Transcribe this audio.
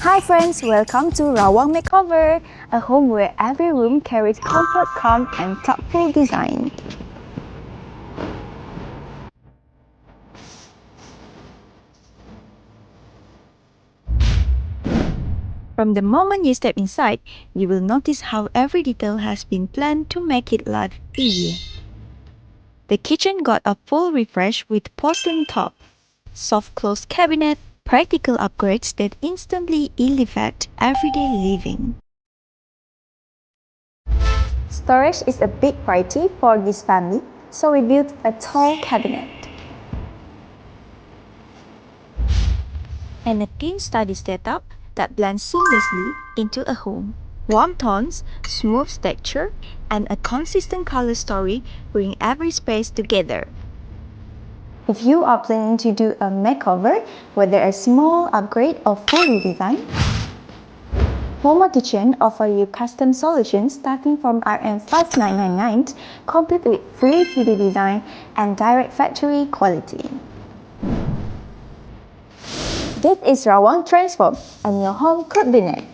Hi friends, welcome to Rawang Makeover, a home where every room carries comfort, calm and thoughtful design. From the moment you step inside, you will notice how every detail has been planned to make it life easier. The kitchen got a full refresh with porcelain top, soft close cabinet, practical upgrades that instantly elevate everyday living. Storage is a big priority for this family, so we built a tall cabinet and a thin study setup that blends seamlessly into a home. Warm tones, smooth texture, and a consistent color story bring every space together. If you are planning to do a makeover, whether a small upgrade or full redesign, HOMA KITCHEN offers you custom solutions starting from Rm 5999, complete with free 3D design and direct factory quality. This is Rawang Transform, and your home could be next.